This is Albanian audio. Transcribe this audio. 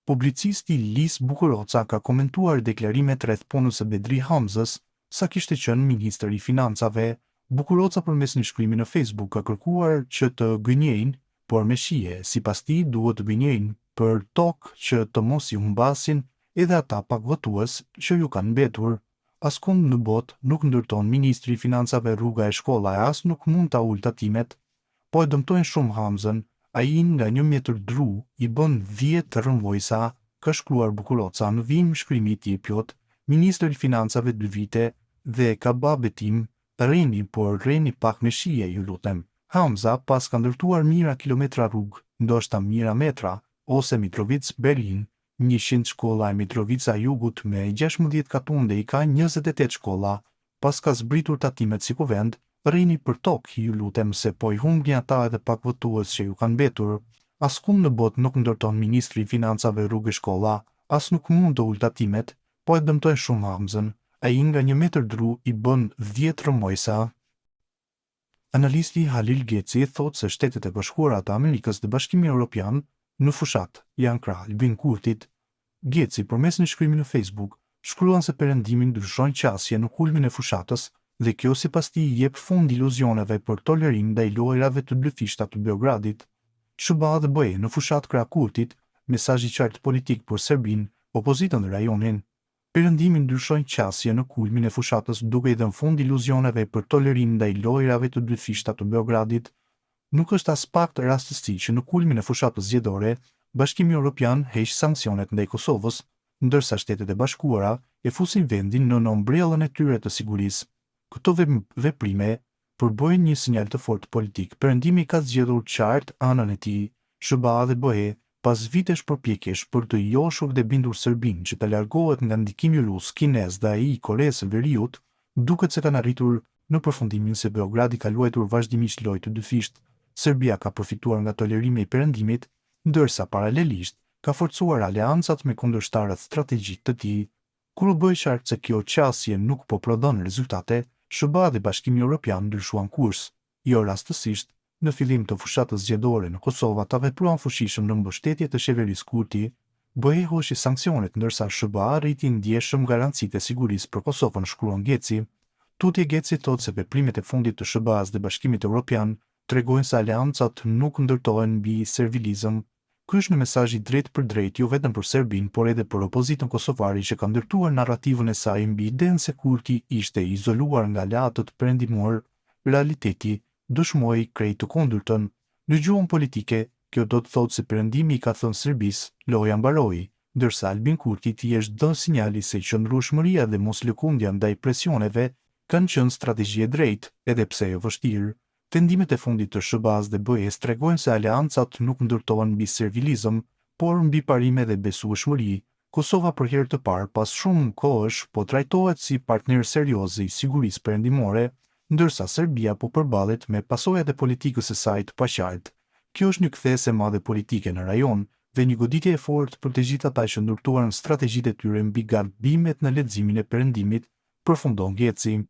Publicisti Lis Bukuroca ka komentuar deklarimet rreth punës së Bedri Hamzës, sa kishte qenë ministër i financave. Bukuroca përmes një shkrimi në Facebook ka kërkuar që të gënjejnë, por me shije, sipas tij duhet të gënjejnë për tokë që të mos i humbasin edhe ata pak votues që ju kanë mbetur. Askund në botë nuk ndërton ministri i financave rruga e shkolla e as nuk mund ta ulë tatimet, po e dëmtojnë shumë Hamzën. Ai nga 1 metër dru i bën 10 rrëmujsa, ka shkruar Bukuroca në vim shkrimi i tij plot. Ministri i financave 2 vite dhe ka ba betim, rreni por rreni pak me shije ju lutem. Hamza pas ka ndërtuar mijëra kilometra rrugë, ndoshta mijëra metra, ose Mitrovic-Berlin, 100 shkolla e Mitrovica Jugut me 16 katunde i ka 28 shkolla, pas ka zbritur tatimet si kuvend, rrini për tokë ju lutem se po i humbin ata edhe pak votues që ju kanë mbetur. Askund në botë nuk ndërton ministri i financave rrugë shkolla, as nuk mund të ulë tatimet, po e dëmtojnë shumë Hamzën. Ai nga 1 metër dru i bën 10 rrëmujsa. Analisti Halil Geci thotë se Shtetet e Bashkuara të Amerikës dhe Bashkimi Evropian në fushat janë krah Albin Kurtit. Geci përmes një shkrimi në Facebook shkruan se perëndimin ndryshojnë qasje në kulmin e fushatës dhe kjo sipas tij i jep fund iluzioneve për tolerim ndaj lojrave të blyfishta të Beogradit. SBA dhe BE në fushat krah Kurtit, mesazh i qartë politik për Serbinë, opozitën dhe rajonin. Perëndimin ndryshojnë qasje në kulmin e fushatës duke i dhënë fund iluzioneve për tolerim ndaj lojrave të blyfishta të Beogradit. Nuk është as pak të rastësi që në kulmin e fushatës zgjedhore, Bashkimi Evropian heq sanksionet ndaj Kosovës, ndërsa Shtetet e Bashkuara e fusin vendin në ombrellën e tyre të sigurisë. Këto veprime përbëjnë një sinjal të fortë politik. Perëndimi ka zgjedhur qartë anën e tij. SBA dhe BE, pas vitesh përpjekjesh për të joshur dhe bindur Serbinë që të largohet nga ndikimi rus, kinez dhe ai i Koreas së Veriut, duket se kanë arritur në përfundimin se Beogradi ka luajtur vazhdimisht lojë të dyfishtë. Serbia ka përfituar nga tolerimi i perëndimit, ndërsa paralelisht ka forcuar aleancat me kundërshtarët strategjik të tij. Kur u bë qartë se kjo qasje nuk po prodhon rezultate, SBA dhe Bashkimi Evropian ndryshuan kurs. Jo rastësisht, në fillim të fushatës zgjedhore në Kosovë ata vepruan fuqishëm në mbështetje të qeverisë Kurti. BE hoqi sanksionet ndërsa SBA arriti ndjeshëm garancitë e sigurisë për Kosovën, shkruan Geci. Tutje Geci thotë se veprimet e fundit të SBA-s dhe Bashkimit Evropian tregojnë se aleancat nuk ndërtohen mbi servilizëm. Ky është një mesazh i drejtë për drejtë jo vetëm për Serbinë, por edhe për opozitën kosovare që ka ndërtuar narrativën e saj mbi idenë se Kurti ishte izoluar nga aleatët perëndimor. Realiteti dëshmoi krejt të kundërtën. Në gjuhën politike, kjo do të thotë se perëndimi i ka thënë Serbisë, loja mbaroi, ndërsa Albin Kurti i është dhënë sinjali se qëndrueshmëria dhe moslëkundja ndaj presioneve kanë qenë strategji e drejtë, edhe pse e vështirë. Tendimet e fundit të SBA-s dhe BE-s tregojnë se aleancat nuk ndërtohen mbi servilizëm, por mbi parime dhe besueshmëri. Kosova për herë të parë pas shumë kohësh po trajtohet si partner serioz i sigurisë perëndimore, ndërsa Serbia po përballet me pasojat e politikës së saj të paqartë. Kjo është një kthesë e madhe politike në rajon dhe një goditje e fortë për të gjithë ata që ndërtuan strategjitë e tyre mbi gabimet në leximin e perëndimit, përfundon Geci.